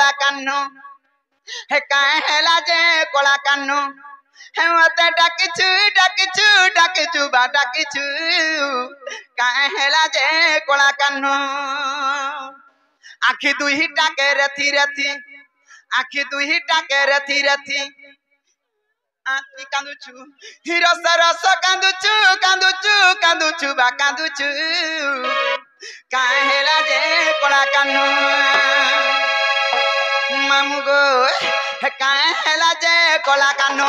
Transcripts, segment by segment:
कला कानो हे काहेला जे कला कानो हे मते डाकिचु बा डाकिचु काहेला जे कला कानो आखि दुहिटा के रथी रथी आखि दुहिटा के रथी रथी आखि कांदुचु रस रस कांदुचु बा कांदुचु काहेला जे कला कानो मामू गो काहेला जे कला कानो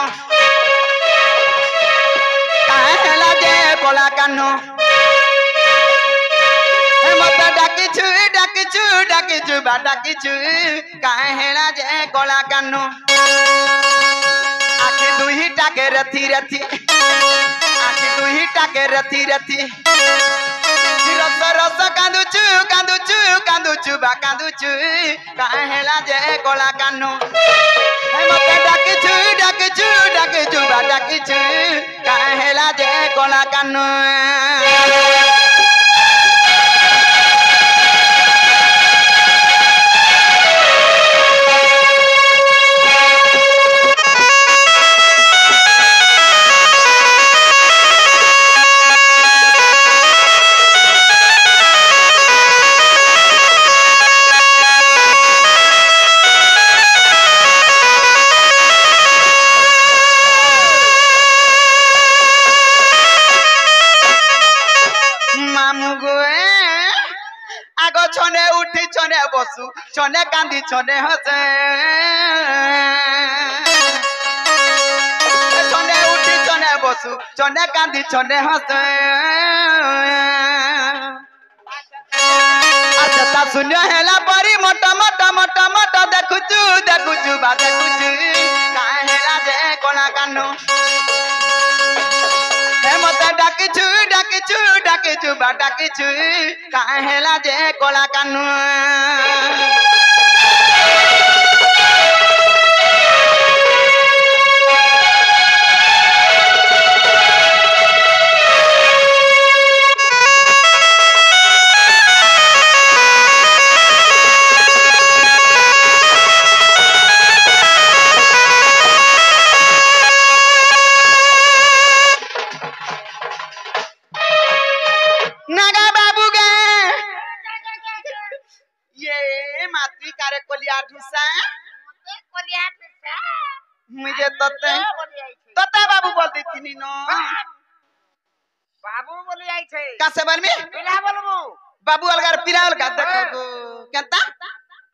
काहेला जे कला कानो मत डाकिचु बा डाकिचु काहेला जे कला कानो आखि दुहिटा के रथी रथी आखि दुहिटा के रथी रथी रस रस कांदुचु बा कांदुचु काहेला जे कला कानो मते डाकिचु बा डाकिचु काहेला जे कला कानो छने उठी छने बसु छने कांदी छने हसे छने उठी छने बसु छने कांदी छने हसे अच्छा ता सुनियो हेला परी मोटा देखुचु बा देखुचु काहेला जे कला कानो हे मते डाकिचु बा डाकिचु काहेला जे कला कानो मुझे तते बाबू बोल दी थी नो बाबू बोली आई थे कासे बार में पिला बोलबो बाबू अलगार पिलावल का देखो केता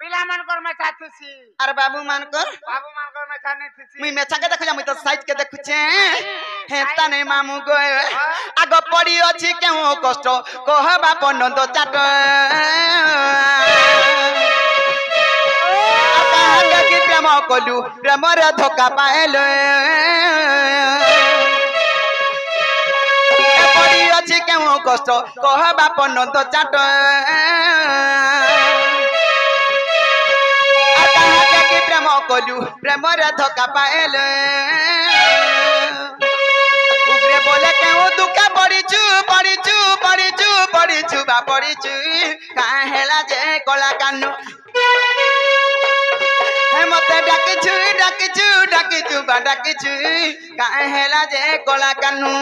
पिला मन कर मैं चाहती सी अरे बाबू मान कर मैं खाने थी मुई मेचा के देखो जा मुई तो साइज के देखु छे हेता ने मामू गो आगो पड़ी अछि केहू कष्ट कह बाप नंद चाट की प्रेम कलु प्रेम रे धोखा पाएलो पड़ी अछि केहू कष्ट कह बाप नंद चाट प्रेम कलु प्रेम रे धोखा पाएलो उगरे बोले केहू दुखा पड़ीचु बा पड़ीचु काहेला जे कला कानो हे मते डाकिचु बा डाकिचु काहेला जे कला कानो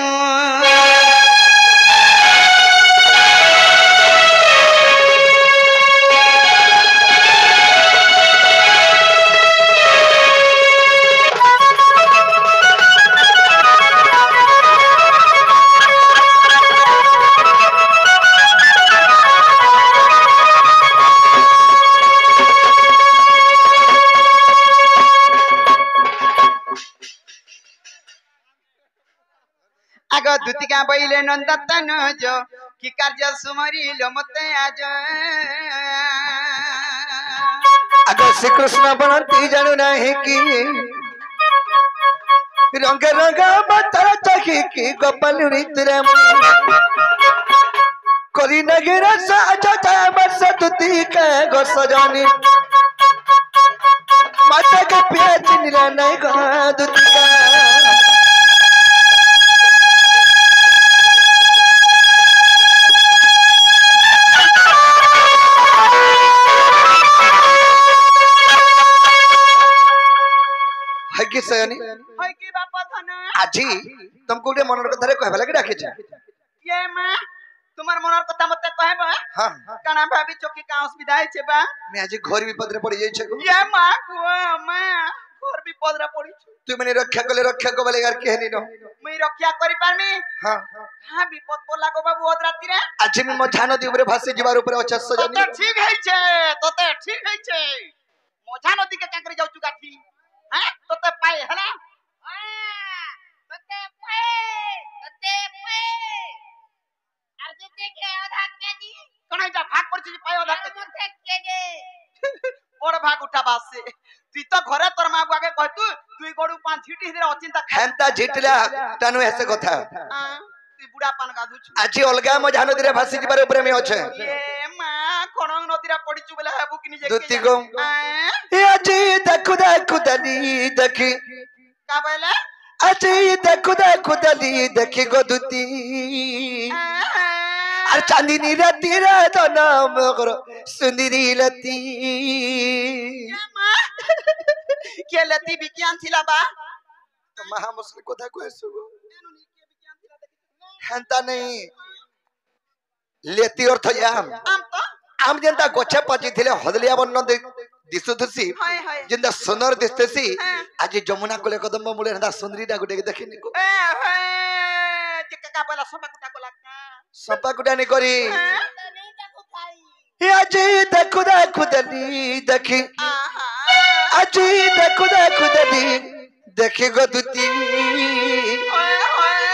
आगो दुतिका बैले नंदतन जो की कार्य सुमरी लो मते आज आगो श्री कृष्ण बनती जानू नहीं की रंग रंग बतर चखी की गोपाल रीतरे करी नगेरा साजा जाय बस दुती के गो सजानी माता के पेच निरा नहीं गा दुती का देखी सयनी होय की बापा धन आज तुमको गोटे मनर कथा कहबा लगे डाके ये मां तुम्हार मनर कथा मते कहबा हां काना भाभी चोकी का असुविधा है बा मैं आज घर विपद रे पड़ी जाई छको ये मां को मां घर विपद रे पड़ी छु तू मैंने रक्षा को बोले यार कहनी न मुई रक्षा करि पारमी हां हां विपद पड़ला गो बाबू ओद राती रे आज मी मझा नदी ऊपर भासी जीवार ऊपर अच्छा सजनी तते ठीक है छे तते ठीक है छे मझा नदी के काकरी जाउ छु गाठी हैं तते पाए हला तते पे अर्जित के आधा केजी कणाई जा भाग पड़ छी पाए ओदा मथे केजी बड़ भाग उठा बास से तू तो घरे तोर मां आगे कह तू दुई गोडू पांच झिटी रे अचिंता हेंता झिटला तानु ऐसे कथा तू बुढ़ा पान गादू छु आज अलगा मझा नदी रे भासी जीवार ऊपर में अच्छे ये मां खणंग नदी रे पड़ी छु बेला हेबू कि निजे दुती को ए आज देखु दली देखी का बोले आज देखु दली देखी गो दुती আর চাঁদিনী রাতিরা তো নাম কর সুন্দরী লতি কে লতি বিজ্ঞান ছিলা বা মহা মুশকিল কথা কইছু হেনতা নাই লেতি অর্থ আম আম তো আম যেনতা গছে পাচি থিলে হদলিয়া বন্ন দিশুথছি হায় হায় যেনতা সুন্দর দিশতেছি আজি যমুনা কোলে কদম্ব মূলে হেনতা সুন্দরীটা গুটে দেখিনি কো এ হে চিকা কা বলা সবা কুটা কোলা সপা গুটানি করি नहीं देखो भाई আজি দেখু দলি দেখি आहा আজি দেখু দলি দেখি গো দুতি ओए ओए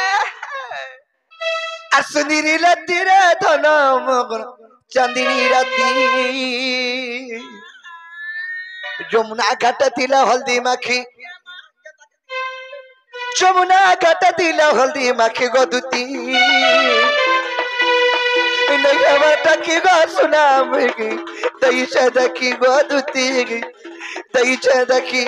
আর সুন্দরী লতি রে ধন মগর চাঁদিনী রাতি যমুনা ঘাট দিলা হলদি মাখি যমুনা ঘাট দিলা হলদি মাখি গো দুতি নয়বাটা কি গো সুনাম কি তৈছে দেখি গো দুতি তৈছে দেখি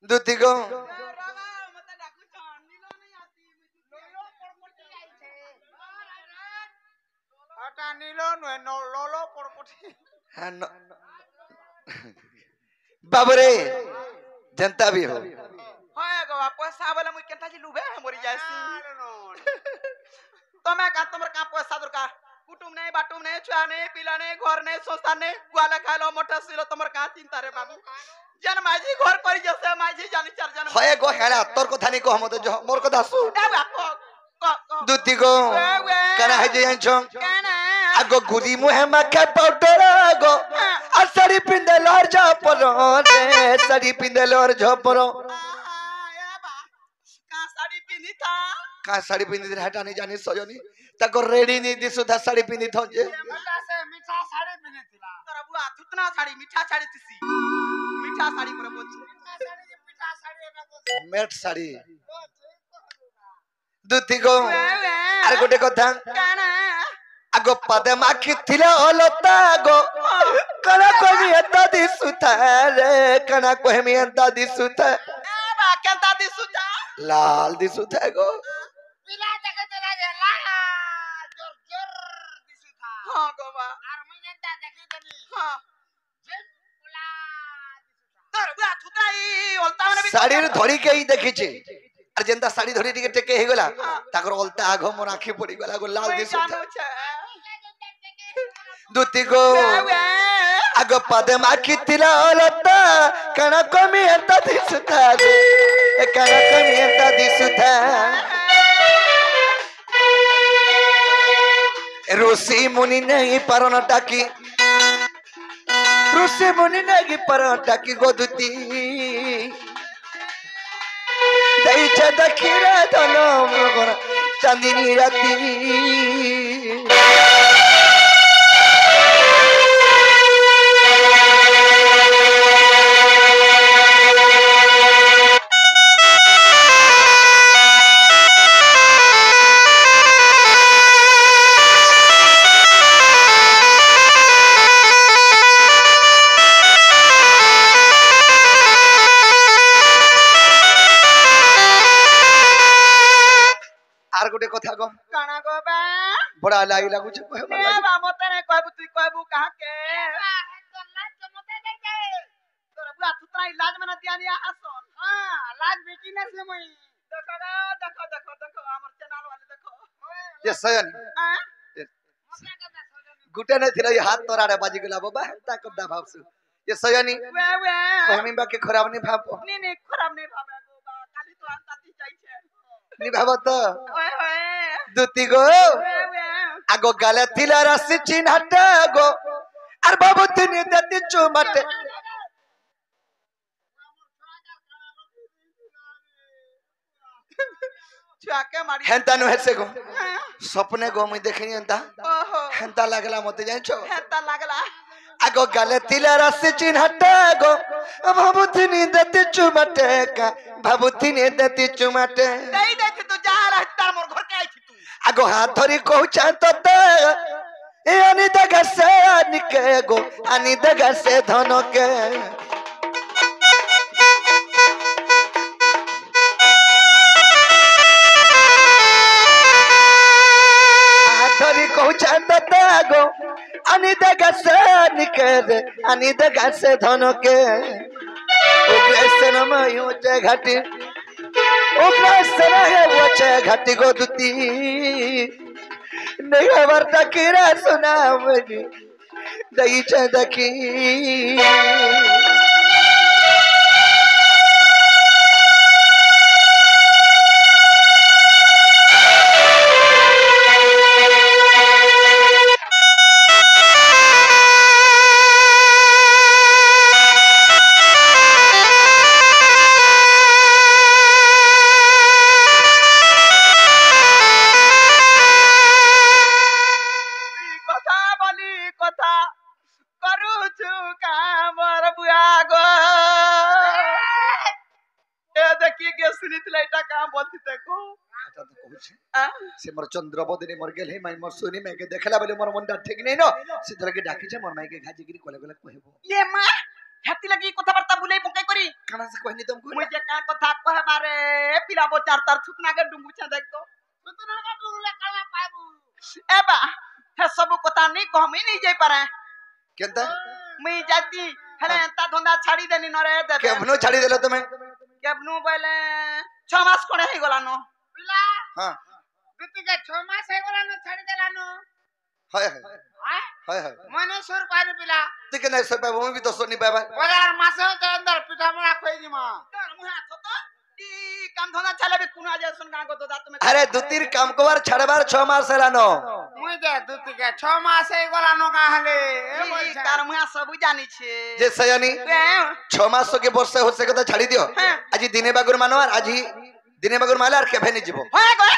দুতি গো मते डाकू छन नीलो नहीं आती लोलो पड़पटी आई छे हटा नीलो नो लोलो पड़पटी बाबरे जनता भी हो होय गो पैसा वाला मुई केनता जी लुबे मरी जायसी तमे का तमर का पैसा दरकार कुटुम नहीं बाटुम नहीं छुआ नहीं पिला नहीं घर नहीं संस्था नहीं गुआले खालो मोटा सिलो तमर का चिंता रे बाबू जन माझी घर करी जसे माझी जानी चार जन হয় গো হেলা তোর কথা নি কহ মতে মোর কথা সু ए बाप क দুতি গো কানা হাই যে আনছ केना আগো গুদি মুহে মাখে পাউডার গো আর শাড়ি পিন্দে লর ঝপর রে শাড়ি পিন্দে লর ঝপর ए बा का साड़ी पिनी था का शाड़ी पिंदी हटा नहीं जानी सजनी ताको रेडी नहीं दिसु धा शाड़ी पिंदी थो जे मीठा से मीठा साड़ी पिने थिला तोरा बुआ थुतना साड़ी मीठा साड़ी तिसी मीठा साड़ी पर बोल मीठा साड़ी ना को मेट शाड़ी দুতি গো আর গোটে কথা केना আগো পাদে মাখি থিলে অলতা গো কনা কমি এত দিসুতা রে কনা কমি এত দিসুতা ए बा केनता दिसुता লাল দিসুতা গো पिला जगह चला जाला जोर जोर दिसु था हां गो बा आर मुई जनता देखी तनी हां जिन पोला दिसु था तोर बुआ थुतना ई ओलता माने শাড়ির ধরি কেই দেখিছে আর যেনতা শাড়ি ধরি টিকে টেকে হই গলা তাকর অলতা আঘ মোর আখি পড়ি গলা গো লাল দিসুতা দুতি গো আগ পাদে মাখি থিলা অলতা কনা কমি এত দিসুতা রে কনা কমি এত দিসুতা ऋषि मुनि नहीं परन टाकी ऋषि मुनि नहीं परन टाकी गोदुती दैचे दखिरा धनो मगर चांदनी राती आर गोटे कथा गो काना गो बे बड़ा लाई लागु छ कहबा ने लागि बा मते ने कहबू तू कहबू कहा के तो लाज के मते दे दे तोरा बुआ तुतरा इलाज में न दिया निया हसन हां लाज बेटी न से मई देखो रे देखो हमर चैनल वाले देखो ये सयन हां मते के सजन गुटे ने थिला ये हाथ तोरा रे बाजी गेला बाबा ता कबदा भावसु ये सयनी वे कहमी बा के खराब नहीं भाव नी खराब नहीं भावे गो बा काली तो ताती जाई छे नि भाव तो ओए ओए दुती गो वे आगो गाले थिला राशि चिन्हट गो आर बाबू तिनी दती चुमट छुआ के मारी हेंता नु हेसे गो हाँ, सपने गो मुई देखनी हेंता ओहो हेंता लागला मते जाइछो हेता लागला आगो गाले तिला राशि चिन्हट गो बाबू तिनी दती चुमट का बाबू तिनी दती चुमट नहीं देती तू जा रहता मोर घर के आई थी तू आगो हाथ धरी कहूचा तो ए अनि दगा से निके गो अनि दगा से धन के हाथ धरी कहूचा तो गो अनि दगा से निके रे अनि दगा से धन के उग्रसन मयो चे घाटी उग्रसन है वो चे घाटी गो दुती नहीं वर्ता किरा सुना मुझे दही चंदकी কথা বলি কথা করুছু কামর বুয়া গো এ দেখি গে শুনিতলে এটা কাম বলতি দেখো तो कहूछ से मोर चंद्रबदनी मोर गेल हे माई मोर सुनी मैं के देखला बोले मोर मन ठीक नहीं नो से धर के डाकी छे मोर माई के घाजी गिरी कोले कोले कहबो ये মা হাতি লাগি কথাবার্তা বুলাই পকাই করি काना से कहनी तुमको মুই যে কা কথা কহবারে পিলা বচার তার থুকনা গে ডুঙ্গুছা দেখতো सुतना का टुले काला पाबू এবা হে সব কথা নি কহমি নি যাই পারে केनता মুই যাতি হেলে তা ধন্দা ছাড়ি দেনি নরে দে केवनो छाड़ी देलो तुम्हें কেবনু বলে 6 মাস কোনে হই গলা নো पिला हां बिति के 6 मास हे गला न छाड़ी देला न हाय हाय हाय हाय मने सुर पानी पिला ते के नहीं सर पाबो मैं भी तो सुनी पाबा बजार मासे के अंदर पिठा मरा खोई दी मां কার মুহা তো ই কাম ধন্দা চালাবে কোন আজ শুন গাঁ গো দাদা তুমি अरे दुतीर काम कोवार छड़बार 6 मास हेलानो मुई दे दुति के 6 मास हे गला न का हले ए बोल ই কার মুহা সব জানি ছে जे सयानी এ 6 मास के वर्ष हो से कथा छाड़ी दियो हाँ। आज दिने बागुर मानो और आज ही दिने बागुर माला और केभे नहीं जीवो হয় গো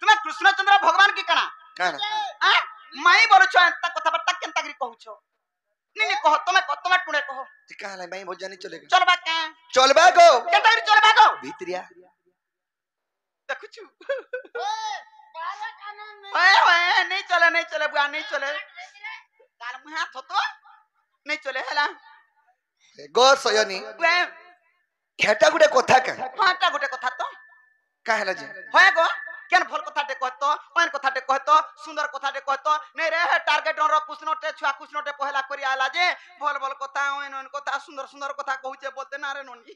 তুমি কৃষ্ণচন্দ্র ভগবান কি কানা काना মাই বড় ছ তা কথা বার্তা কেনতা করি কহুছ নি নি কহ তুমি তোমার টুনে কহ ते काला भाई भोजनी चलेगा চলবা কে चलबा गो কেনতা করি চলবা গো भीतरिया দেখুছু ओए बारे कानून नहीं ওয়ে ওয়ে नहीं चले बुआ नहीं चले কার মুহা থতো नहीं चले হেলা गो सयानी ওয়ে खेटा गुडे कथा का হাটা গোটে কথা তো का हेला जे হয় গো কেন ভল কথাটে কহতো ওন কথাটে কহতো সুন্দর কথাটে কহতো নেই রে টার্গেট র কুছনটে ছুয়া কুছনটে পহলা করি আলা যে ভল ভল কথা ওন কথা সুন্দর সুন্দর কথা কহুছে বলতে না রে ননি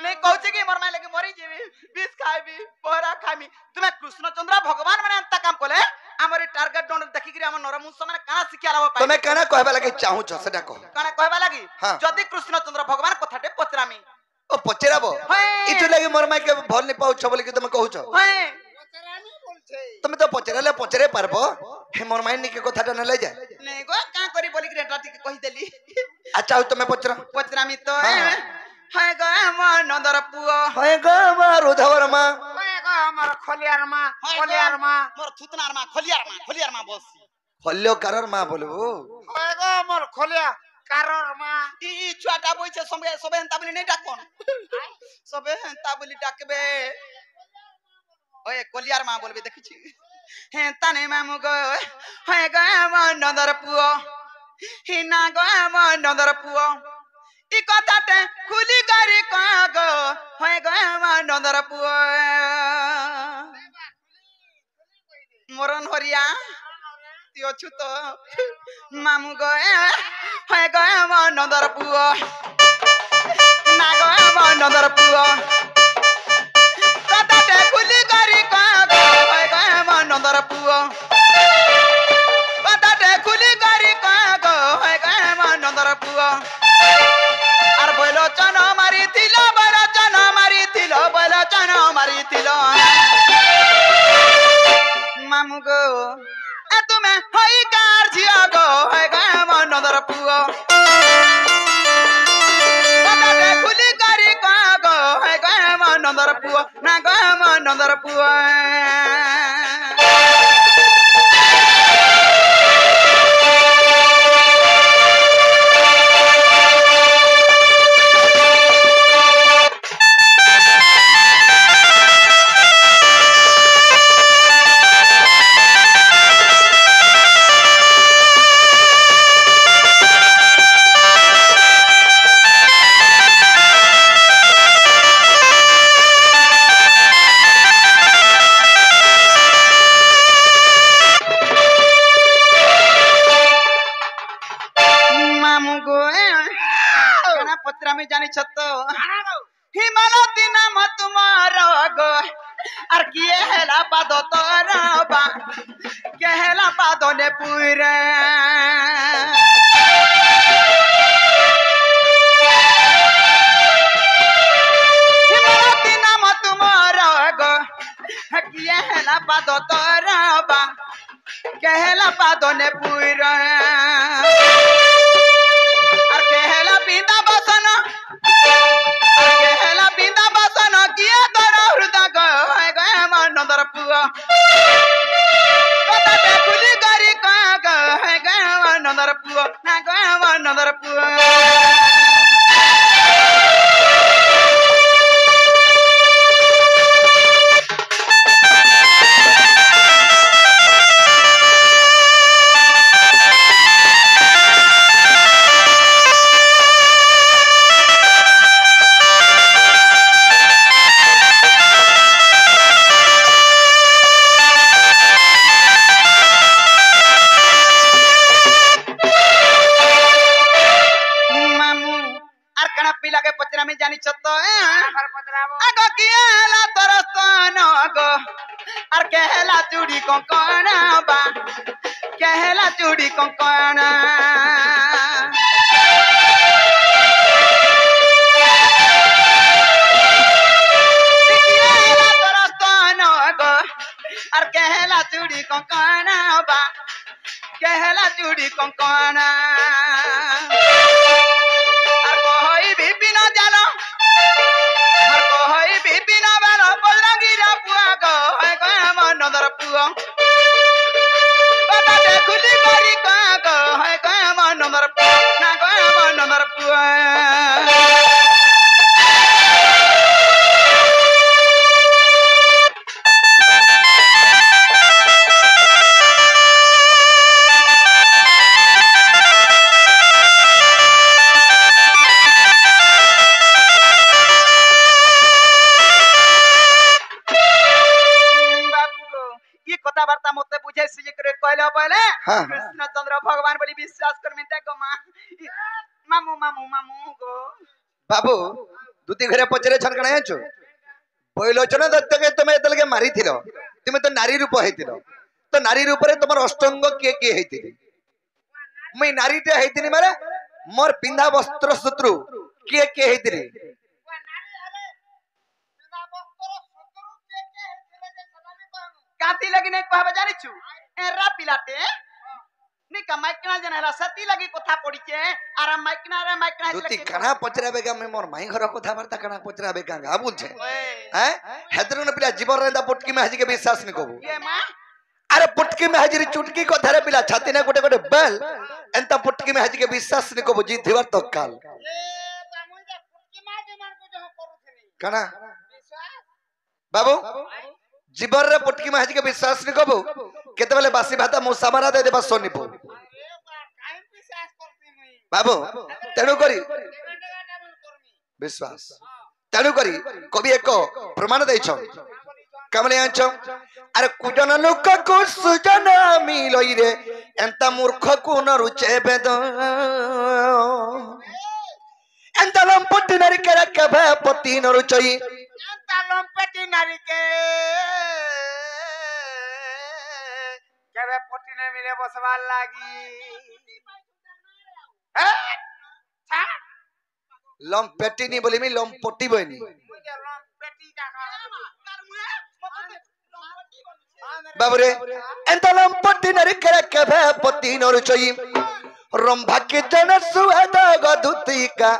नहीं कहूचे कि मोर माय लगे मरी जेबी बीस खाइबी पोहरा खाइबी तुमे कृष्णचंद्र भगवान माने अंत काम कोले हमर टारगेट डोंट देखि कि हमर नरमुंस माने काना शिक्षा लाव पाइ तमे काना कहबा लगे चाहू छ सेटा कह काना कहबा लागि हाँ। जदी कृष्णचंद्र भगवान कथाटे पचरामी ओ पचराबो हाय। इतु लगे मोर माय के भल नहीं पाउ छ बोले कि तमे कहू छ होय पचरानी बोलछे तमे तो पचराले पचरे पारबो हे मोर माय नि के कथाटा न ले जाय नहीं गो का करी बोली कि रेटा टिके कहि देली अच्छा तमे पचरा पचरामी तो हाँ। हाय गो हमर नंदर पुओ होय ग मारू धवरमा ओए गो हमर खोलियार मां हाय खोलियार मां मोर थुतनार मा खोलियार मा बस हल्लो करर मा बोलबो ओए गो हमर खोलिया कारर मां ई छुआटा बइছে सबे सबे हंता बोली नहीं डाकोन सबे हंता बोली डाकबे ओए कोलियार मा बोलबे देखिछि हेंता ने मामु गो हे गो हमर नंदर पुओ हिना गो हमर नंदर पुओ ई कथाटे खुली करी कह गो हे गो हमर नंदर पुओ মরণ হরিয়া তুই অছু তো মামু গয়ে হয়ে গয়ে আমার নদর পুয় না গয়ে আমার নদর পুয় কথাতে খুলি করি কয় হয়ে গয়ে আমার নদর পুয় কথাতে খুলি করি কয় হয়ে গয়ে আমার নদর পুয় আর বৈলোচন মারিছিল মারিছিল মামু গো এ তুমি হই কার ঝিয়া গো হয়ে গে আমার নদর পুয় কথাতে খুলি করি গো হয়ে গে আমার নদর পুয় না গো আমার নদর পুয় আমি জানি সত্য হিমালতি নাম তোমার গো আর কি হেলা পাদ তোর বা কে হেলা পাদ নে পুরে হিমালতি নাম তোমার গো কি হেলা পাদ তোর বা কে হেলা পাদ নে পুরে আর কে হেলা পিতা বসন কেহেলা বিন্দা বাসন কিয়া তোর হৃদয় গয় গয় আমার নদর পুয় কথাতে খুলি করি গয় গয় আমার নদর পুয় না গয় আমার নদর পুয় আমি জানি সত্য আগ কিয়েলা তোর স্তন গো আর কেহেলা চুড়ি কঙ্কণ বা কেহেলা চুড়ি কঙ্কণ তোর স্তন গো আর কেহেলা চুড়ি কঙ্কণ বা কেহেলা চুড়ি কঙ্কণ নদর পুয় কথাতে খুলি করি গো হয় গো আমার নদর পুয় না গো আমার নদর পুয় কথাবার্তা মতে বুঝে সুঝে করে কইলো বলে কৃষ্ণচন্দ্র ভগবান বলি বিশ্বাস করমি দেখো মা মামু মামু মামু গো বাবু দুটি ঘরে পচরে ছনকଣା আছো বৈলোচন দত্তকে তুমি এতলকে মারিছিল তুমি তো নারী রূপ হইছিল তো নারী রূপরে তোমার অষ্টঙ্গ কে কে হইতিলি মই নারীতে হইতিনি মারে মোর পিন্ধা বস্ত্র শত্রু কে কে হইতিলি কাতি লাগি নাই কহবা জানিছু এরা পিলাতে নিকা মাইকনা জনেলা সতি লাগি কথা পড়িছে আর মাইকনা দুতি কানা পচরাবে গা মে মোর মাই ঘর কথা বার্তা কানা পচরাবে গা গা বুঝছে हैं हेदरन पिला जीवन रेंदा पुटकी में हाजी के विश्वास नहीं कोबू ये मां अरे पुटकी में हाजी चुटकी को धरे पिला छाती ने गोटे गोटे बेल एंता पुटकी में हाजी के विश्वास नहीं कोबू जी दिवार तो काल ए बामुजा पुटकी मां जे मान को जो करूथनी काना बाबू जीवन रे पुटकी में हाजी के विश्वास नहीं कोबू केते बेले बासी भाता मु सामारा दे देबा सोनीपु बाबू तेणु करी विश्वास तेणु करी कवि एक प्रमाण देछ कमले आंचो अरे कुजन लोक को सुजन मिलई रे एंता मूर्ख को न रुचे बेद एंता लंपट नरी के रखबे पति न रुचई एंता लंपटी नारी के केबे पटी ने मिले बसवार लागी लंपेटी नहीं बोली मी लंपटी बनी लंपटी का बाबरे एंता लंपटी नरी के रखबे पति न रुचई रंभा के जन सुहाद गदुतिका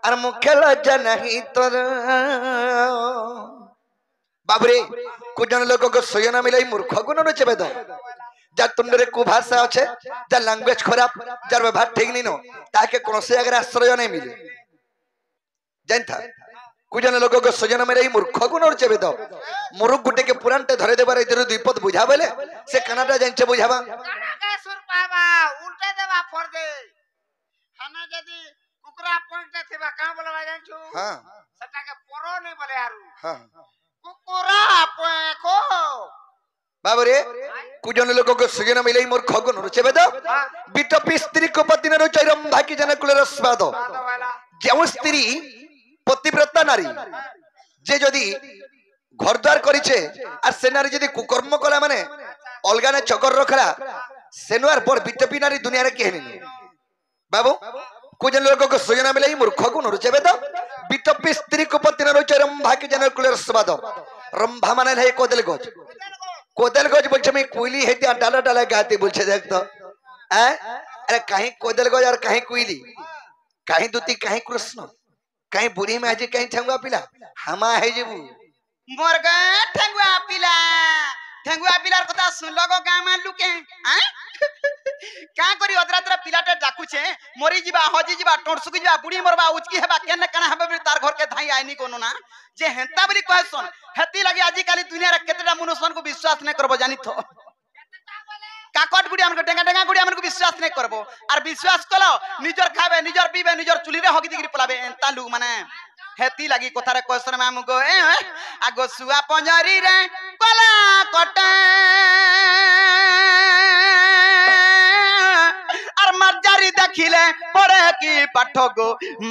और मुखेल जनही तर बाबरे कुजन लोक को सोयना मिलाई मूर्ख गुण रुचे बेद जार तुंडरे कुभाषा अच्छे जार लैंग्वेज खराब जार व्यवहार ठीक नहीं नो ताके कौन से अगर आश्रय नहीं मिले जानता कुजन लोक को सोयना मिलाई मूर्ख गुण रुचे बेद मुरुख गुटे के पुराण टे धरे देबार इधर द्विपद बुझा बेले से कनाडा जानचे बुझाबा के सुर पाबा उल्टे देबा फोड़ दे हना जदी कुकरा पॉइंट थेबा का बोलबा जानछु हां सटा के परो नहीं बोले हारू हां कुकुरा पोको बाबरे कुजन लोक को सोयना मिलाई मूर्ख गुण रुचे बेद बिटपी स्त्री को पति न रुचई रंभा की जन कुलेर स्वाद जेउ स्त्री पतिव्रता नारी जे जदी घर द्वार करिछे और से नारी जदी कुकर्म कला माने अलगा ने चकर रखला सेनुआर पर बिटपी नारी दुनिया रे केहनी बाबू कुजन लोक को सोयना मिलाई मूर्ख गुण रुचे बेद बिटपी स्त्री को पति न रुचई रंभा की जन कुलेर स्वाद रंभा माने है कोदल गज बोलछे मैं कोयली हेती डाला डाला गाती बोलछे देख तो अरे कहीं कोदल गज और कहीं कोयली कहीं दुती कहीं कृष्ण कहीं बुढ़ी में आजे कहीं ठंगुआ पिला हमा है जेबू मोर गे ठेंगुआ पिलार कथा सुनलो गो गाम लुके का करी अदरातरा पिलाटे डाकुछे मरी जीवा हजी जीवा टोरसुकी जीवा बुढ़ी मरबा उचकी हेबा केने कणा हेबे तार घर के धाई आइनी कोनो ना जे हेंता बोली कहे सुन हेती लगी आजि काली दुनिया रे केतेटा मनुष्यन को विश्वास नै करबो जानि तो काकट गुड़ी हमको टेंगा टेंगा गुड़ी हमको विश्वास नै करबो आर विश्वास कलो निजर खाबे निजर पीबे निजर चुली रे हगी दिगरी पलाबे एंता लुग माने हेती लगी कथा रे क्वेश्चन में हमको आगो सुआ पंजरी रे कला कटे मर्जारी देखिले पढ़े की पाठ गो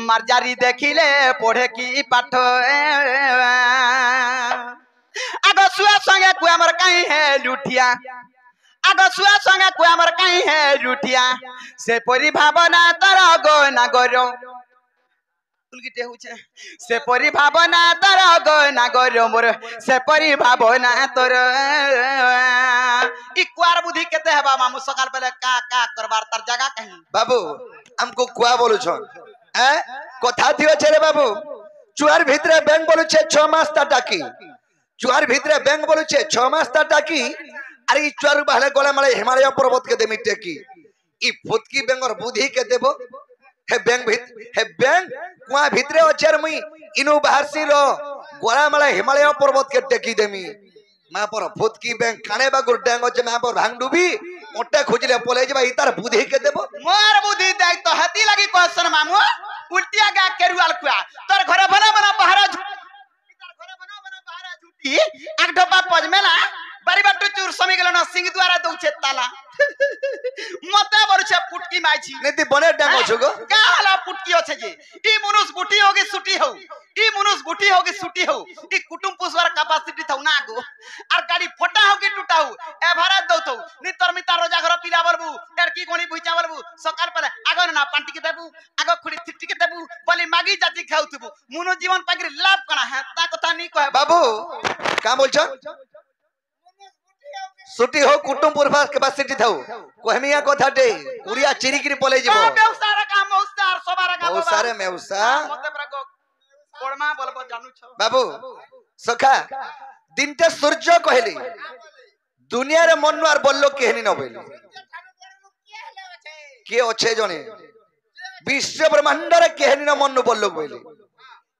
मर्जारी देखिले पढ़े की पाठ आगो सुआ संगे कुआमर कहीं है लुठिया आगो सुआ संगे कुआमर कहीं है लुठिया से परि भावना तर गो ना गरो उलगिटे होछे से परि भावना तर गो ना गरो मोर से परि भावना तोर ई कुआर बुद्धि केते हेबा मामू सकाल पहले का करबार तर जगह कहीं बाबू हमको कुआ बोलु छन कथा थियो छे रे बाबू चुआर भितरे बैंक बोलु छे 6 मास ता टाकी चुआर भितरे बैंक बोलु छे 6 मास ता टाकी अरे ई चुआर बहले गले माले हिमालय पर्वत के देमी टेकी ई फुतकी बेंगर बुद्धि के देबो हे बैंक कुआ भितरे अछर मुई इनु बाहरसी रो गोरा माले हिमालय पर्वत के टेकी देमी मा पर फुतकी बैंक खाने बागुर डेंग अछे मा पर भांग डुबी ओटे खोजले पले जेबा इतार बुद्धि के देबो मोर बुद्धि दाई तो हती लगी क्वेश्चन मामू उल्टिया गा केरुआल खुआ तोर घरे बना बना बहारा झूठी एक ढोपा पजमेला बारी बाटू चूर समी गेलो न सिंह द्वारा दउछे ताला मते बरुछे पुटकी माइछि नेति बने डेंग छगो का हला पुटकी अछे जे ई मनुष बुटी होगी सुटी हो ई मनुष बुटी होगी सुटी हो ई कुटुंब पुसवार कैपेसिटी थौ ना गो आर गाड़ी फटा होगी टूटा हो एभारा दउथौ नि तरमिता रोजा घर पिला बरबू एरकी गोणी भुइचा बरबू सकाल पले आगो ना पांटी के देबू आगो खुडी थिटी के देबू बोली मागी जाति खाउथबू मुनु जीवन पागिर लाभ कना है ता कथा नी कहे बाबू का बोलछ सुटी हो कुटुंब पुरफास कैपेसिटी थाउ कोहमिया कथाटे कुरिया चिरिकिरी पले जीवो बेउसार काम मौसार सबार काम बहुत सारे मेउसा मते प्रको कोड़मा बोलबो जानू छ बाबू सखा दिनटे सूर्य कहली दुनिया रे मनवार बोललो केहनी न बोली के अच्छे जने विश्व ब्रह्मांड रे केहनी न मनु बोललो बोली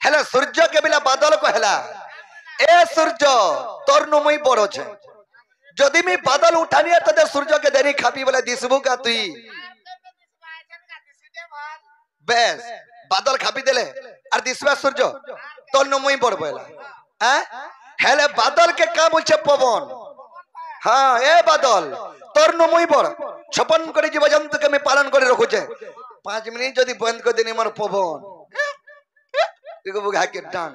हेला सूर्य के बिना बादल कहला ए सूर्य तोर नुमई बड़ छे जदि मी बादल उठानिया तदे सूर्य के देनी खापी बोले दिसबू का तुई बेस बादल खापी देले और दिसवा सूर्य तोर नुमई बड़ बोला हैं হেলে বাদল কে কা বলছে পবন হ্যাঁ এ বাদল তোর নমই বড় ছপন করে জীবজন্তুকে আমি পালন করে রাখুছে 5 মিনিট যদি বন্ধ করে দিন আমার পবন এগো বুঘাকে ডান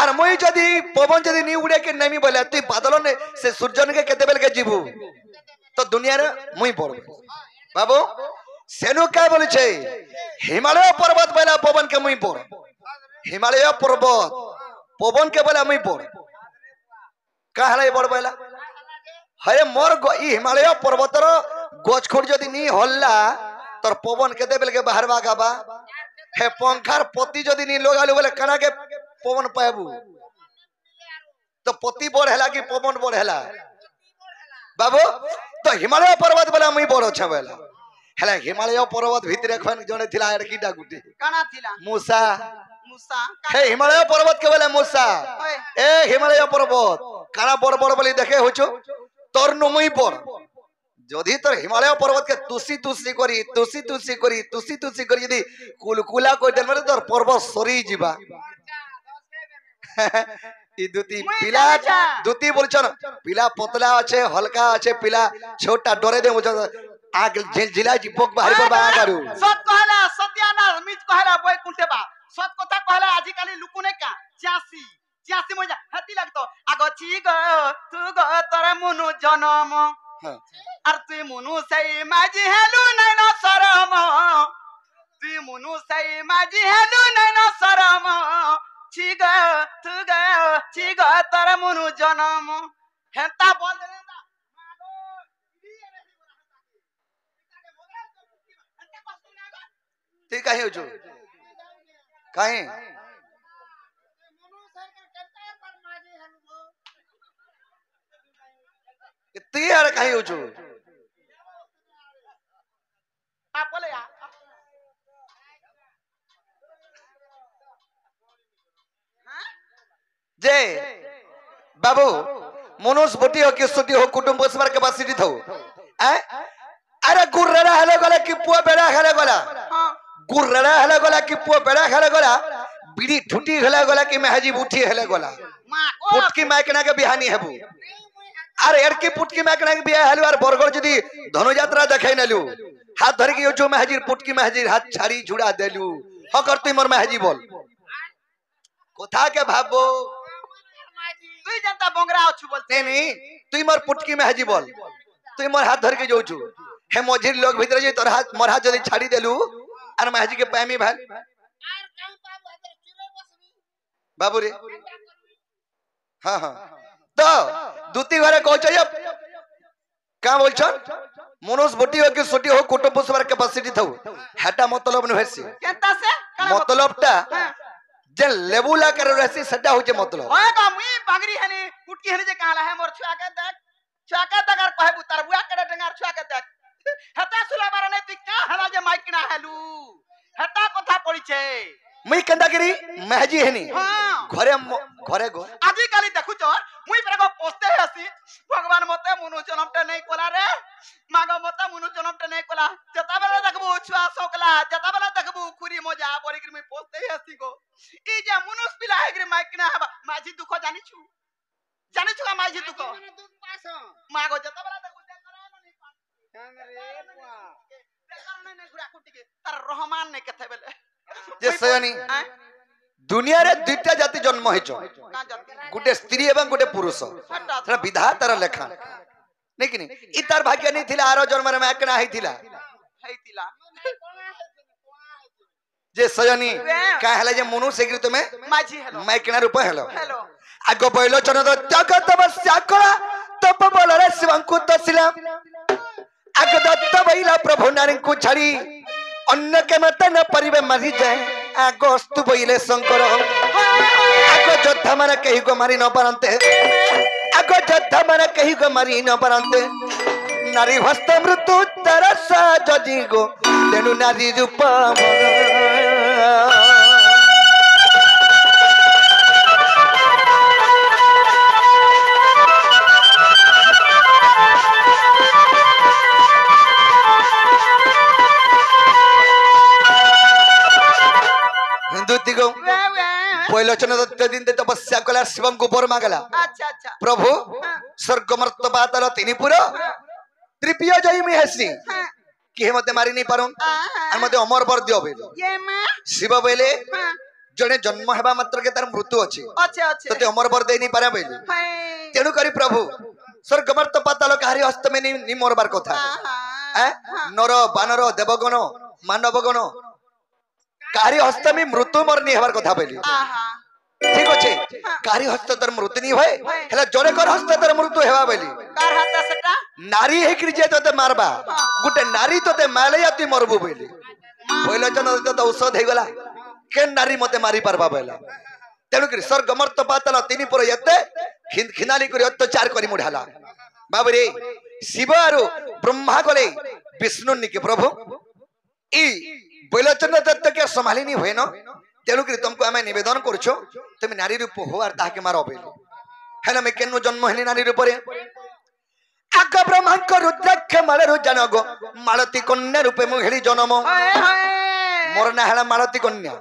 আর মই যদি পবন যদি নি উড়ে কে নেমি বলে তুই বাদল নে সে সূর্যনকে কেতে বেলকে জীবু তো দুনিয়ার মুই বড় বাবু সেনু কা বলেছে হিমালয় পর্বত বলে পবন কে মুই বড় হিমালয় পর্বত পবন কে বলে মুই বড় কাহলে বড় বলা হয়ে মোর ই হিমালয় পর্বতর গছ খোড় যদি নি হল্লা তোর পবন কেতে বেলকে বাহারবা গাবা হে পঙ্খার পতি যদি নি লগালু বলে কানাকে পবন পাবু তো পতি বড় হেলা কি পবন বড় হেলা বাবু তো হিমালয় পর্বত বলে মুই বড় ছ বেলা হেলা হিমালয় পর্বত ভিতরে এখন জনে থিলা আর কিটা গুটি কানা থিলা মুসা মুসা হে হিমালয় পর্বত কে বলে মুসা এ হিমালয় পর্বত কারা বড় বড় বলি দেখে হইছো তোর নমই বড় যদি তোর হিমালয় পর্বত কে তুসি তুসি করি যদি কুলকুলা কই দেন মানে তোর পর্বত সরি যিবা ই দুতি পিলা দুতি বলছো না পিলা পতলা আছে হলকা আছে পিলা ছোটটা ডরে দে বুঝো আগ জিলা জিপক বাহারি পড়বা আগারু সত কহলা সত্যানা মিছ কহলা বই কুলটেবা সত কথা কহলা আজি কালি লুকুনে কা 86 মজা হাতি লাগতো আগছি গো তু গো তোর মনু জনম আর তুই মনু সেই মাঝি হেলু নাই না শরম তুই মনু সেই মাঝি হেলু নাই না শরম ছি গো তু গো ছি গো তোর মনু জনম হেতা বল দে না মাগো তুই কাহে হইছো কাহে তুই আর কাহে হইছো আপলে आ जे बाबू मनुष्य बोटी हो कि सुटी हो कुटुंब बसबार कैपेसिटी थो अरे गुर्रेरा हेले गला कि पुआ बेड़ा हेले गला गुर्रेरा हेले गला कि पुआ बेड़ा हेले गला बिड़ी ठुटी हेले गला कि महजी बूठी हेले गला पुटकी माइकना के बिहानी हेबू अरे एड़की पुटकी माइकना के बिहा हेलु और बरगड़ जदी धनुयात्रा देखाइ नलु हाथ धर के जो महजीर पुटकी महजीर हाथ छाड़ी जुड़ा देलु हकर तुई मोर महजी बोल कोथा के भाबो তুই জানতা বংরা আছু বলতে नहीं तुई मोर पुटकी महजी बोल तुई मोर हाथ धर के जोचू हे मझिर लोग भीतर जे तोर हाथ मोर हाथ जदी छाड़ी देलु और महजी के पैमी भाल बाबू रे हां हां तो दूती घरे कहछ जे का बोलछन मनुष्य बोटी हो कि सोटी हो कुटुंब बसबार कैपेसिटी थौ हेटा मतलब न हेसी কেনতা সে मतलबटा जे लेबुला कर रहसी सटा होचे मतलब ओए का मुई बांगरी हनी कुटकी हनी जे काला है मोर छुआ के देख और कहबू तार बुआ के डंगार छुआ के देख हता सुला बार नै तू का हला जे माइक ना हेलू हता कथा पड़ी छे मुई कंदा करी महजी हेनी हां घरे गो आजि काली देखु छ मुई परगो पोस्ते हसी भगवान मते मुनु जनमटे नै कोला रे मागो मते मुनु जनमटे नै कोला जता बेले देखबू छुआ सोकला जता बेले देखबू खुरी मजा बरी कि मुई पोस्ते हसी गो ई जे मुनुस पिला है कि माइक ना हबा माझी दुख जानि छु का माझी दुख मागो जता बेले देखबू ते करा नै पान रे बुआ ते करने नै गुरा कुटी के तार रहमान नै केथे बेले जे सयनी दुनिया रे दुईटा जाति जन्म हेचो का जाति गुटे स्त्री एवं गुटे पुरुष थरा विधातार लेखा नहीं कि नहीं ई तार भाग्य नहीं थिला आरो जन्म रे माकना हेतिला हेतिला जे सयनी का हले जे मनुष्य गिर तुमे माझी हेलो माइकना रूप हेलो हेलो आगो बइलो चनद जगत तपस्या करा तप बल रे शिवंकु तसिला आगो दत्त बइला प्रभु नारी को छाड़ी अन्य के मत न परिबे मरि जाए आगो अस्तु बइले शंकर आगो योद्धा माने कहि को मारी न परंते आगो योद्धा माने कहि को मारी न परंते नारी हस्त मृत्यु तरसा जजी गो तेनु नारी रूप बैलोचन दत्त दिन तपस्या कला शिव को बर मागला अच्छा अच्छा प्रभु हाँ, स्वर्ग मर्त पाताल तीन पुर तृतीय जय मी हेसी हाँ, किए मते मारी नहीं पारो हाँ, मते अमर बर दियो बेले ये माँ शिव बेले हाँ, जने जन्म हेबा मात्र के तार मृत्यु अछि अच्छे अच्छे तते अमर बर दे नहीं पारा बेले हाय, तेणु करी प्रभु स्वर्ग मर्त पाताल काहरी हस्त में नहीं मोरबार कथा हाँ, हाँ, नर बानर देवगण मानवगण काहरी हस्त में मृत्यु मर नहीं हेबार कथा बेले आहा, ठीक अच्छे काहरी हस्त तर मृत्यु नहीं होए हेला जने कर हस्त तर मृत्यु हेबा बेले कार हाथ सेटा नारी हेकरी जे तते मारबा गुटे नारी तते माले या तू मरबू बेले बैलोचन दत्त औषध हेगला के नारी मते मारी पारबा बेला तेणु करी स्वर्ग मर्त पाताल तीन पुर एते खिनाली करी अत्याचार करी मुढाला बाबरे शिव आरो ब्रह्मा गले विष्णु निके प्रभु ई बैलोचन दत्त के संभालिनी होय न तेणु करी तुमको आमे निवेदन करछो तुम नारी रूप हो आर ताके मारो बेले हेला मे केनु जन्म हेली नारी रूप रे आग ब्रह्मा को रुद्राक्ष मालरु जनगो मालती कन्या रूपे मु हेली जन्म हाय हाय मोर ना हेला मालती कन्या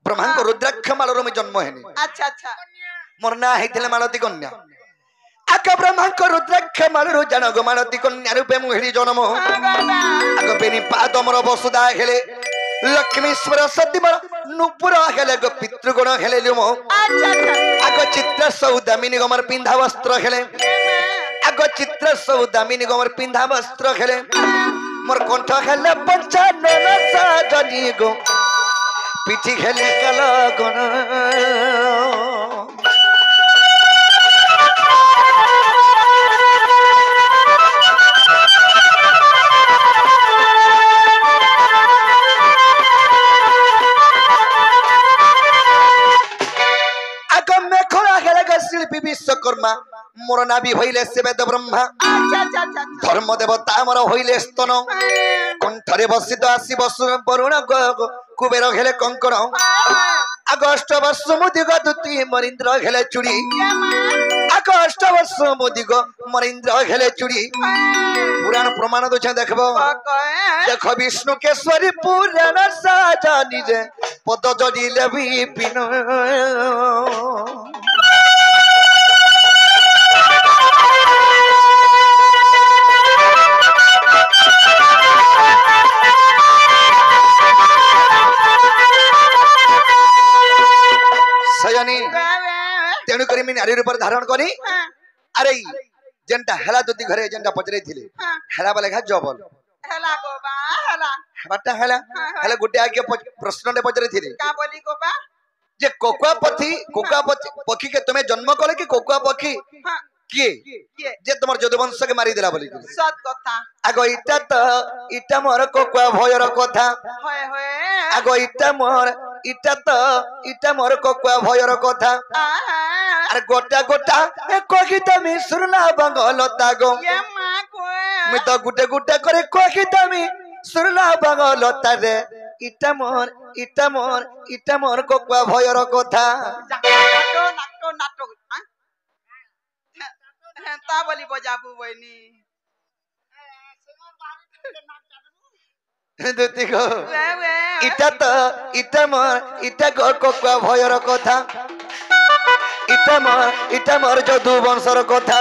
ब्रह्मा को रुद्राक्ष मालरु में जन्म हेनी अच्छा अच्छा मोर ना हेथिले मालती कन्या आग ब्रह्मा को रुद्राक्ष मालरु जनगो मालती कन्या रूपे मु हेली जन्म आग बेनी पाद मोर वसुदा हेले लक्ष्मीश्वर सती मोर नुपुर हेले गो पितृगुण हेले लिमो अच्छा अच्छा आग चित्र सौदामिनी गमर पिंधा वस्त्र हेले आग चित्र सौदामिनी गमर पिंधा वस्त्र हेले मोर कंठ हेले पंचानन साजनी गो पिठी हेले कल गण शिल्पी विश्वकर्मा मोर नाभि होइले से वेद ब्रह्मा अच्छा अच्छा अच्छा धर्म देवता मोर होइले स्तन कंठरे बसित आसी बसुर वरुण कुबेर हेले कंकण अगस्ट वर्ष मुदिग दुती मरीन्द्र हेले चुड़ी अगस्ट वर्ष मुदिग मरीन्द्र हेले चुड़ी पुराण प्रमाण दोछ देखबो देख विष्णु केशरी पुराण साजानी रे पद जड़िले विपिन सयनी तेणु करी मी नारी रूप धारण करी अरे जेंटा हेला दुती घरे जेंटा पचरे थिले हेला बाले घा जबल हेला गोबा हेला बाटा हेला हेला गुटे आके प्रश्न ने पचरे थिले का बोली गोबा जे कोकुआ पक्षी के तुम्हें जन्म कले कि कोकुआ पक्षी किए जे तुमर जदुवंश के मारी देला बोली सत कथा आगो इटा मोर कोकुआ भयर कथा होय होय आगो इटा मोर कोकुआ भयर कथा अरे गोटा गोटा ए कोकिता मी सुरला बंगल तागो ये मां को मी तो गुटे गुटे करे कोकिता मी सुरला बंगल तारे इटा मोर कोकुआ भयर कथा नाटो नाटो नाटो ता बोली बजाबू बनी दुती को इटा कोकुआ भयर कथा इटा मोर जदू वंशर कथा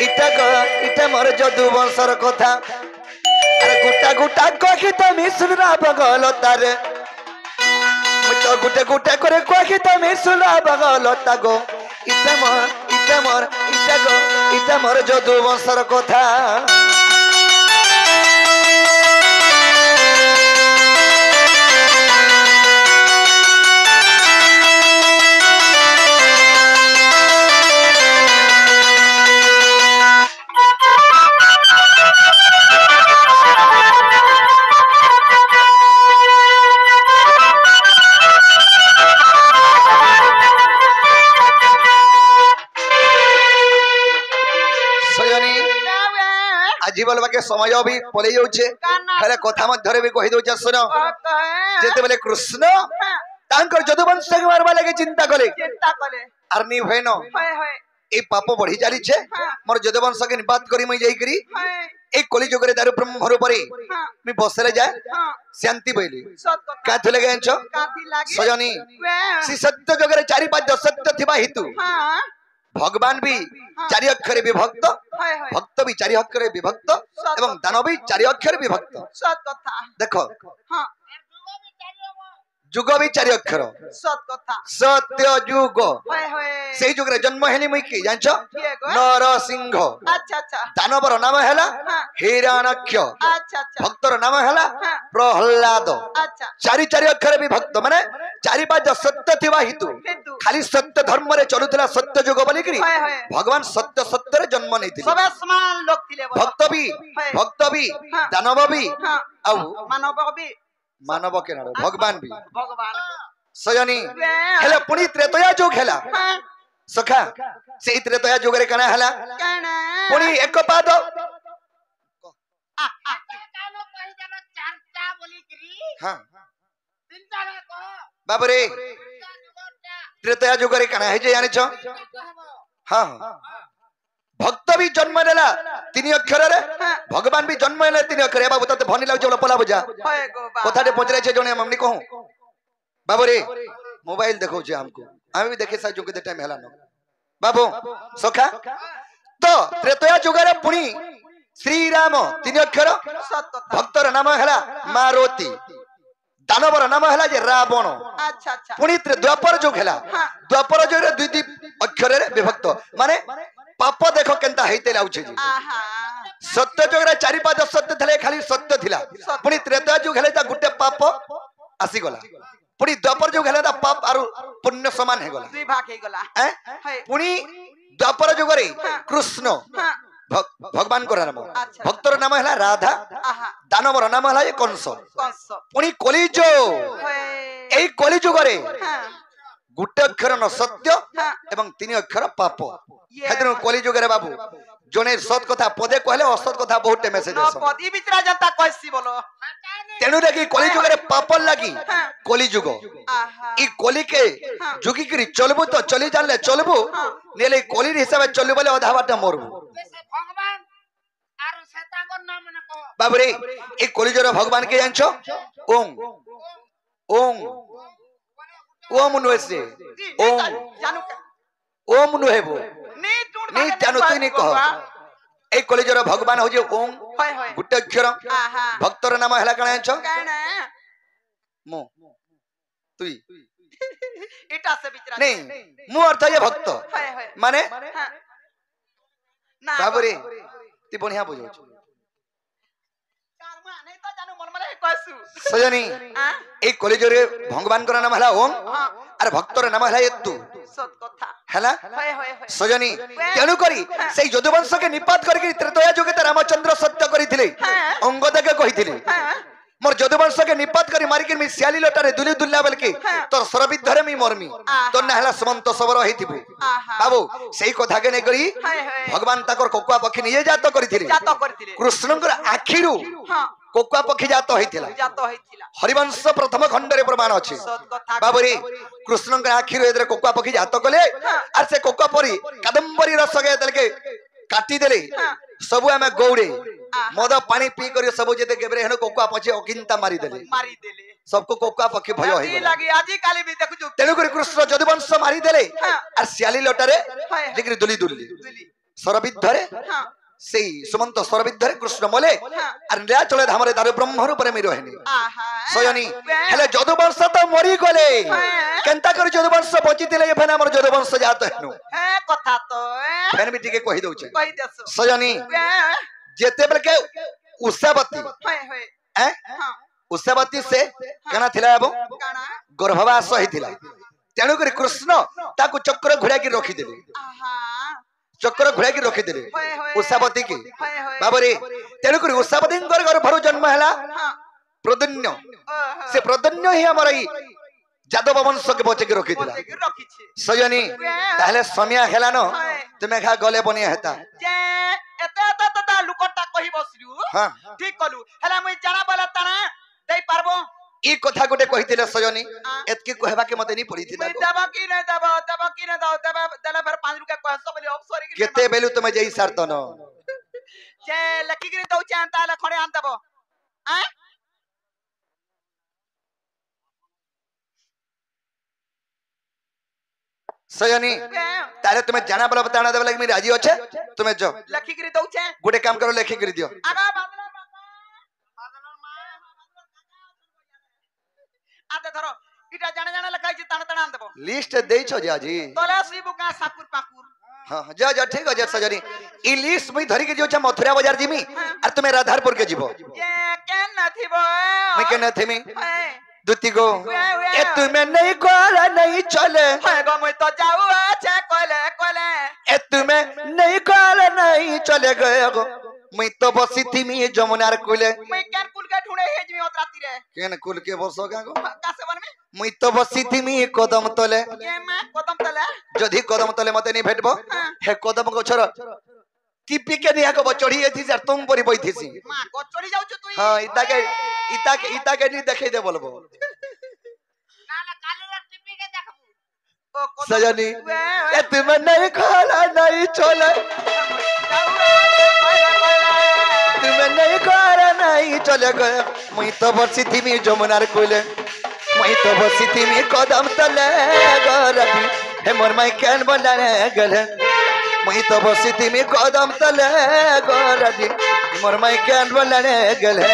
इटा मोर जदू वंशर कथा अरे गुटा गुटा कोकिता मी सुनरा बगल तारे मुतो गुटे गुटे करे कोकिता मी सुनरा बगल तागो इटा मोर जदू वंशर कथा जीवन बाके समय भी पलि जाउछे हेले कथा मध्यरे भी कहि दोछ सुन जेते बेले कृष्ण तांकर जदुवंश के मारबा लागे चिंता कले आर नी भयन ए पाप बढ़ी जाली छे मोर जदुवंश के निपात करी मई जाई करी এই কলিযুগরে দারু ব্রহ্মর উপরে हाँ আমি বসরে যায় हाँ শান্তি বইলি सत कथा কাথু লাগে জানছ काथी लागी সজনী वे শ্রী সত্য যুগরে চারি পাঁচ সত্য থিবা হেতু हाँ ভগবান বি চারি অক্ষরে বিভক্ত हाय हाय ভক্ত বি চারি অক্ষরে বিভক্ত এবং দানব বি চারি অক্ষরে বিভক্ত सत कथा দেখো हाँ যুগ বি চারি অক্ষর सत कथा সত্য যুগ हाय हाय সেই যুগরে জন্ম হেলি মুই কি জানছ किए गो নরসিংহ अच्छा अच्छा দানবর নাম হেলা हाँ হিরণ্যক্ষ अच्छा अच्छा ভক্তর নাম হেলা हाँ প্রহ্লাদ अच्छा চারি চারি অক্ষরে বিভক্ত মানে চারি পাঁচ সত্য থিবা হেতু हिंदू খালি সত্য ধর্মরে চলুଥିଲା সত্য যুগ বলিকি हाय हाय ভগবান সত্য সত্যরে জন্ম নেইଥିଲେ सबे समान लोग थिले बोलो ভক্ত বি हाँ। দানব বি हाँ ଆଉ मानव भी ମାନବ କେନାର ଭଗବାନ ବି भगवान ସଜনী वे ହେଲେ ପୁଣି ତ୍ରେତୟା ଯୁଗ ହେଲା हाँ ସଖା ସେଇ ତ୍ରେତୟା ଯୁଗରେ କାଣା ହେଲା कहना ପୁଣି ଏକ ପାଦ कानो कहि देलो चारटा बोली करी ହଁ तीनटा ना कह ବାବରେ जुगटा ତ୍ରେତୟା ଯୁଗରେ କାଣା ହେଇଛି ଜାଣିଛ कहबो ହଁ ହଁ ଭକ୍ତ ବି ଜନ୍ମ ନେଲା ତିନି ଅକ୍ଷରରେ हाँ ଭଗବାନ ବି ଜନ୍ମ ନେଲେ ତିନି ଅକ୍ଷର ବାବୁ ତତେ ଭନି ଲାଗୁଛି ବୋଲ ପଲା ବୁଝା हाय गो बा କଥାଟେ ପଚରାଇছে ଜଣେ ମମ୍ନି କହୁ ବାବୁରେ ମୋବାଇଲ ଦେଖାଉଛି ଆମକୁ ଆମେ ବି ଦେଖି ସାରିଛୁ କେତେ ଟାଇମ ହେଲାନ ବାବୁ ସଖା ତ ତ୍ରେତୟା ଯୁଗରେ ପୁଣି ଶ୍ରୀରାମ ତିନି ଅକ୍ଷର सत कथा ଭକ୍ତର ନାମ ହେଲା ମାରୁତି ଦାନବର ନାମ ହେଲା ଯେ ରାବଣ अच्छा अच्छा ପୁଣି ଦ୍ୱାପର ଯୁଗ ହେଲା ଦ୍ୱାପର ଯୁଗରେ ଦୁଇ ଦୁଇ ଅକ୍ଷରରେ ବିଭକ୍ତ ମାନେ ପାପ ଦେଖ କେନ୍ତା ହେଇତେ ଲାଗୁଛି ଯେ आहा ସତ୍ୟ ଯୁଗରେ ଚାରି ପାଞ୍ଚ ସତ୍ୟ ଥିଲେ ଖାଲି ସତ୍ୟ ଥିଲା ପୁଣି ତ୍ରେତୟା ଯୁଗ ହେଲେ ତା ଗୋଟେ ପାପ ଆସିଗଲା ପୁଣି ଦ୍ୱାପର ଯୁଗ ହେଲେ ତା ପାପ ଆରୁ ପୁଣ୍ୟ ସମାନ ହେଇଗଲା दुई भाग हे गला ଏଁ? हाय ପୁଣି ଦ୍ୱାପର ଯୁଗରେ କୃଷ୍ଣ हाँ ଭଗବାନଙ୍କର ନାମ ଆଚ୍ଛା। ଭକ୍ତର ନାମ ହେଲା ରାଧା आहा ଦାନବର ନାମ ହେଲା ଯେ କଂସ कंस ପୁଣି କଲିଯୁଗ हाय ଏଇ କଲିଯୁଗରେ हाँ ଗୋଟେ ଅକ୍ଷର ନ ସତ୍ୟ हाँ ଏବଂ ତିନି ଅକ୍ଷର ପାପ ये ସେଦିନ କଲିଯୁଗରେ ବାବୁ ଜଣେ ସତ୍ କଥା ପଦେ କହିଲେ ଅସତ୍ କଥା ବହୁତ ମେସେଜ न पदी बिचरा जनता कैसी बोलो ତେଣୁ ଦେଖି କଲିଯୁଗରେ ପାପ ଲାଗି हाँ କଲିଯୁଗ आहा ଇ କଲିକେ हाँ ଯୁଗିକିରି ଚଲବୁ ତ ଚଲି ଜାଣିଲେ ଚଲବୁ ନେଲେ କଲିର ହିସାବରେ ଚଲୁ ବୋଲେ ଅଧା ବାଟ ମରବୁ से भगवान आरो सेतागर नाम ना कह ବାବୁରେ এই কলিযুগର ভগবান কে জানছো ওম ওম ওম নুহে সে जी ओम। जानू ওম নুহেবো नी टूट नी जानू তুই নি কহ এই কলিযুগର ভগবান হচ্ছে ওম हाय हाय ଗୋଟେ ଅକ୍ଷର आहा ଭକ୍ତର ନାମ ହେଲା କାଣା ଜାଣିଛ कहना ମୁଁ তুই इटा से बिचरा নেই ମୁଁ ଅର୍ଥ ଯେ ଭକ୍ତ हाय हाय ମାନେ हाँ ना ବାବୁରେ তুই বঢ়িয়া বুঝাউଛୁ कारमा नहीं तो जानू मन मले कैसु সজনী हां এই কলিযুগରେ ভগবানଙ୍କର নাম ହେଲା ওম हां আর ভক্তর নাম ହେଲା এতু सत कथा ହେଲା हाय हाय हाय সজনী তেণু করি সেই যদুবংশকে নিপাত করিকি ত্রেতয়া যুগে রামচন্দ্র সত্য করিଥିଲେ অঙ্গদকে কহিଥିଲେ हां মোর যদুবংশকে নিপাত করি মারিকি মি শিয়ালি লটারে দুলি দুল্লা বেলকি তোর সরবিদ্ধরে মি মরমি তোর না হেলা সুমন্ত সবর হইতিবু आहा বাবু সেই কথাকে নেই করি हाय हाय ভগবান তাকর কোকুয়া পক্ষী নিয়ে জাত করিଥିଲେ जात करथिले কৃষ্ণଙ୍କର আখিরু हां কোকুয়া পক্ষী জাত হইଥିଲା जात होइथिला হরিবংশ প্রথম খণ্ডরে প্রমাণ আছে सत कथा বাবুরে কৃষ্ণଙ୍କର আখিরু এদের কোকুয়া পক্ষী জাত কলে আর সে কোকুয়া পরি কাদম্বরী রস গে দেলকে কাটি দেলে সবু আমি গৌড়ে মদ পানি পি করি সবু যেতে গেবরে হেন কোকুয়া পছে অকিন্তা মারি দেলে मारी देले सबको कोकुआ पक्षी भय लगी होई लगी आजी काली भी देखु तेणु करी कृष्ण যদুবংশ মারি দেলে আর শিয়ালি লটারে যেগরি দুলি দুলি दुली সরবিদ্ধরে हां সেই সুমন্ত সরবিদ্ধরে কৃষ্ণ মলে আর নীলাচলে ধামরে দারু ব্রহ্মর উপরে মি রহেনি आहा সয়নি হেলে যদুবংশ তো মরি গলে কেনতা করে যদুবংশ বচিতিলে ফেন আমার যদুবংশ জাত হেনু ए कथा तो ए ফেন বি টিকে কহি দউছে कहि देसु সয়নি যেতে বেলকে উষাবতী हाय हाय এ हां উষাবতী সে কেনা থিলা এবং काना গর্ভবাস হইতিলা তেণু করে কৃষ্ণ তাকু চক্র ঘুরাকি রখিদেলে आहा চক্র ঘুরাকি রখিদেলে हाय हाय উষাবতী কি हाय हाय বাবরে তেণু করে উষাবতীঙ্কর গর্ভরু জন্ম হেলা हां প্রদন্য ओहो সে প্রদন্য হি আমার এই যাদব বংশকে বচেকি রখিদিলা बोलते रखी छी সজনী তাহলে সমিয়া হেলানো তুমি খা গলে বনিয়া হেতা जे एते एते तता लुकटा कहि बसलु হ্যাঁ ठीक कलु हला मुई जाना बोला ताना देई पारबो এই কথা গোটে কহিছিলে সজনী এতকি কহবাকে মতে নি পড়িছিলা मुई देबो की नहीं देबो देले फिर 5 रुपया कहसो बोली अफसर की কেতে বেলু তুমি যেই সারতন जे लेखिकी दौचे ताले खड़े आन देबो आय सजनी तारे तुम्हें जाना बोला बताना देवे लगे मैं राजी होछे तुम्हें जो लेखिकी दौचे गोटे काम करो लेखि कर दियो आगा बादल बादलर मां आते धरो इटा जाने जाने लखाई छी ताने ताने आन देबो लिस्ट देइछो जे आजी तोले सीबु का साकुर पाकुर हां जा जा ठीक हो जे सजनी ई लिस्ट मुई धरि के जो छ मथुरा बाजार जिमी और तुम्हें राधारपुर के जीवो ये केन नथिबो मैं के न थेमी ए दुती गो ए तुम्हें नहीं कोरा नहीं चले गो मैं तो जाऊ छे कोले कोले ए तुम्हें नहीं कोरा नहीं चले गए गो मैं तो बसी थी मी जमुनार कुले मैं केन कुल के ढूंढे हेजमी ओतराती रे केन कुल के बरसो का गो कासे बन में मैं तो बसी थी मी कदम तले ये मैं कदम तले जदी कदम तले मते नहीं भेटबो हे कदम को छोर टिपी के निया को चढ़ी एथि सर तुम परी बैठिसी मां को चढ़ी जाऊ छ तू हां इता के नहीं देखै दे बोलबो नाला कालुर टिपी के देखबू ओ कदम सजनी ए तुम्हें नहीं खाला नहीं चले तुम्हें नहीं खाला नहीं चले गए मैं तो बसी थी मी जमुनार कोले मैं तो बसी थी मी कदम तले गरबी हे मोर माई कैन बनाने गले मैं तो बसी थी मी कदम तले गरबी मोर माई कैन बनाने गले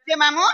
मामू